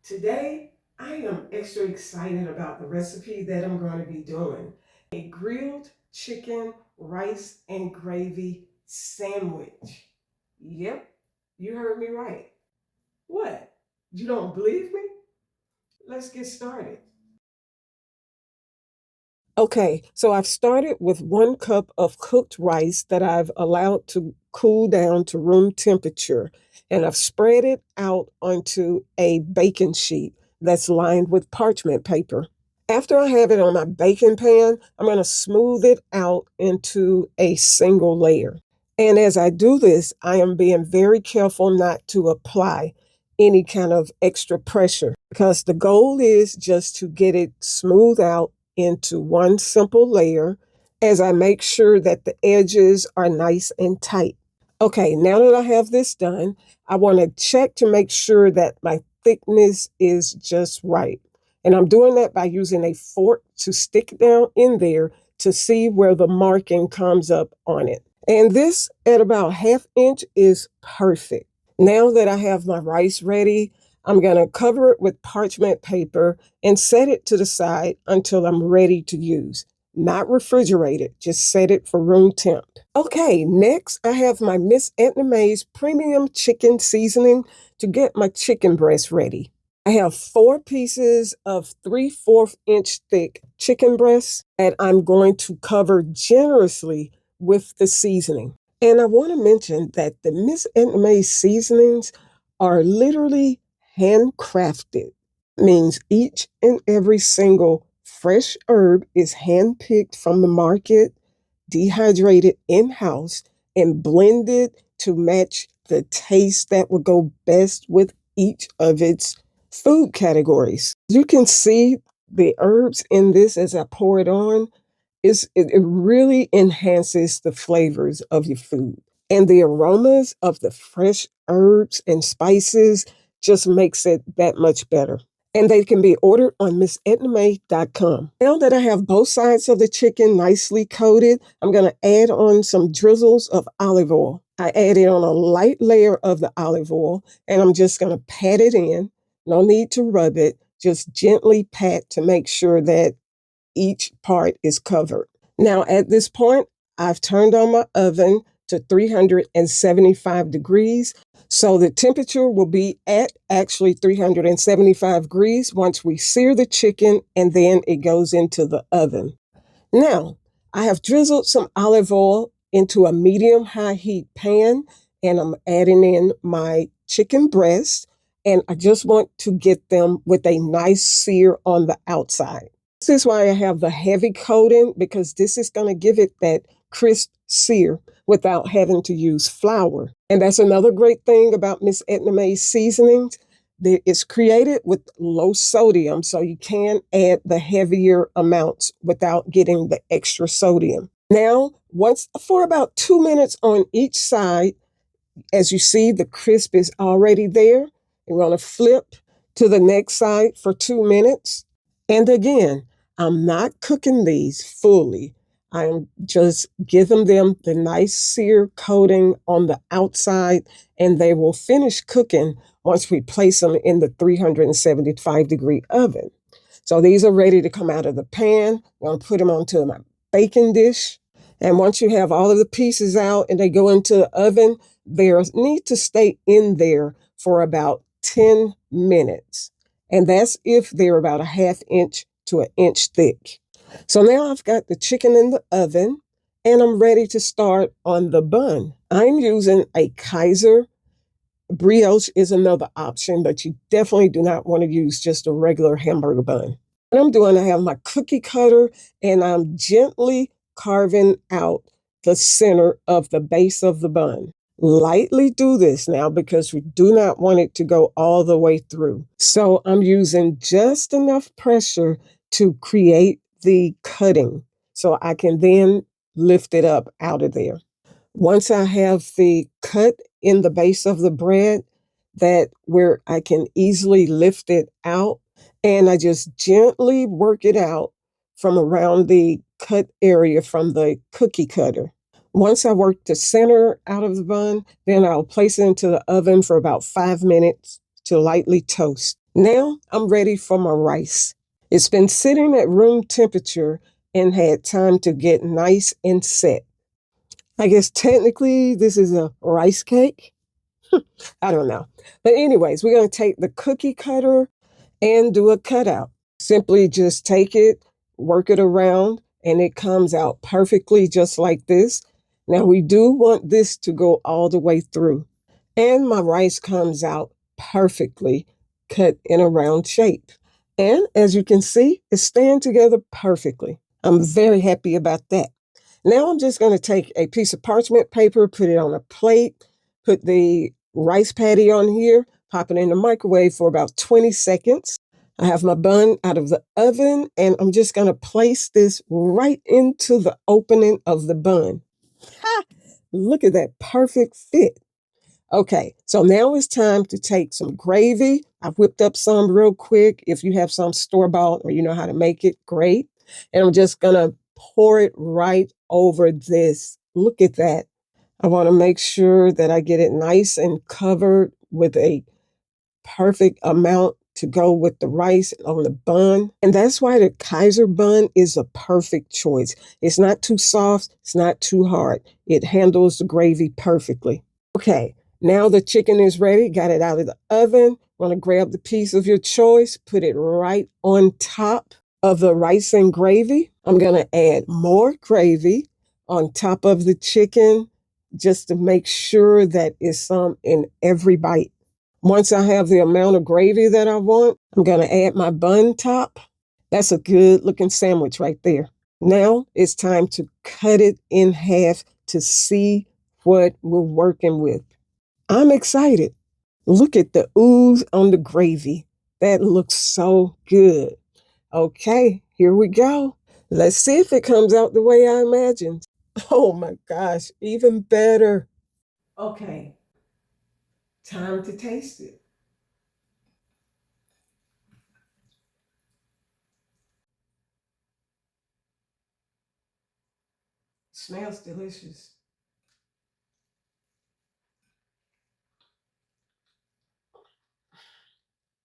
Today, I am extra excited about the recipe that I'm going to be doing. A grilled chicken, rice, and gravy sandwich. Yep, you heard me right. What? You don't believe me? Let's get started. Okay, so I've started with 1 cup of cooked rice that I've allowed to cool down to room temperature, and I've spread it out onto a baking sheet that's lined with parchment paper. After I have it on my baking pan, I'm going to smooth it out into a single layer. And as I do this, I am being very careful not to apply any kind of extra pressure because the goal is just to get it smooth out into one simple layer as I make sure that the edges are nice and tight. Okay, now that I have this done, I want to check to make sure that my thickness is just right. And I'm doing that by using a fork to stick down in there to see where the marking comes up on it. And this at about 1/2 inch is perfect. Now that I have my rice ready, I'm going to cover it with parchment paper and set it to the side until I'm ready to use. Not refrigerate it, just set it for room temp. Okay, next I have my Miss Edna Mae's premium chicken seasoning to get my chicken breast ready. I have 4 pieces of 3/4 inch thick chicken breasts that I'm going to cover generously with the seasoning. And I want to mention that the Miss Edna Mae seasonings are literally handcrafted. Means each and every single fresh herb is handpicked from the market, dehydrated in-house, and blended to match the taste that would go best with each of its food categories. You can see the herbs in this as I pour it on. It really enhances the flavors of your food. And the aromas of the fresh herbs and spices just makes it that much better. And they can be ordered on missednamay.com. Now that I have both sides of the chicken nicely coated, I'm going to add on some drizzles of olive oil. I added on a light layer of the olive oil, and I'm just going to pat it in. No need to rub it, just gently pat to make sure that each part is covered. Now, at this point, I've turned on my oven to 375 degrees. So the temperature will be at actually 375 degrees once we sear the chicken and then it goes into the oven. Now, I have drizzled some olive oil into a medium high heat pan and I'm adding in my chicken breast, and I just want to get them with a nice sear on the outside. This is why I have the heavy coating, because this is going to give it that crisp sear without having to use flour. And that's another great thing about Miss Edna Mae's seasonings. It's created with low sodium, so you can add the heavier amounts without getting the extra sodium. Now, once for about 2 minutes on each side, as you see, the crisp is already there. You're going to flip to the next side for 2 minutes. And again, I'm not cooking these fully. I'm just giving them the nice sear coating on the outside, and they will finish cooking once we place them in the 375-degree oven. So these are ready to come out of the pan. I'm going to put them onto my baking dish. And once you have all of the pieces out and they go into the oven, they need to stay in there for about 10 minutes. And that's if they're about 1/2 inch to 1 inch thick. So now I've got the chicken in the oven and I'm ready to start on the bun. I'm using a Kaiser. Brioche is another option, but you definitely do not want to use just a regular hamburger bun. What I'm doing, I have my cookie cutter and I'm gently carving out the center of the base of the bun. Lightly do this now because we do not want it to go all the way through. So I'm using just enough pressure to create the cutting so I can then lift it up out of there. Once I have the cut in the base of the bread that where I can easily lift it out, and I just gently work it out from around the cut area from the cookie cutter. Once I work the center out of the bun, then I'll place it into the oven for about 5 minutes to lightly toast. Now I'm ready for my rice. It's been sitting at room temperature and had time to get nice and set. I guess technically this is a rice cake. I don't know. But, anyways, we're going to take the cookie cutter and do a cutout. Simply just take it, work it around, and it comes out perfectly just like this. Now, we do want this to go all the way through. And my rice comes out perfectly cut in a round shape. And as you can see, it's staying together perfectly. I'm very happy about that. Now I'm just going to take a piece of parchment paper, put it on a plate, put the rice patty on here, pop it in the microwave for about 20 seconds. I have my bun out of the oven, and I'm just going to place this right into the opening of the bun. Ha! Look at that perfect fit. Okay, so now it's time to take some gravy. I whipped up some real quick. If you have some store-bought or you know how to make it, great. And I'm just gonna pour it right over this. Look at that. I want to make sure that I get it nice and covered with a perfect amount to go with the rice on the bun. And that's why the Kaiser bun is a perfect choice. It's not too soft, it's not too hard. It handles the gravy perfectly. Okay, now the chicken is ready. Got it out of the oven. Want to grab the piece of your choice, put it right on top of the rice and gravy. I'm going to add more gravy on top of the chicken just to make sure that it's some in every bite. Once I have the amount of gravy that I want, I'm going to add my bun top. That's a good looking sandwich right there. Now it's time to cut it in half to see what we're working with. I'm excited. Look at the ooze on the gravy. That looks so good. Okay, here we go. Let's see if it comes out the way I imagined. Oh my gosh, even better. Okay, time to taste it. Smells delicious.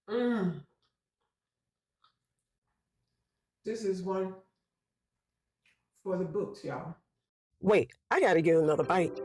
Mmm, this is one for the books, y'all. Wait, I gotta get another bite.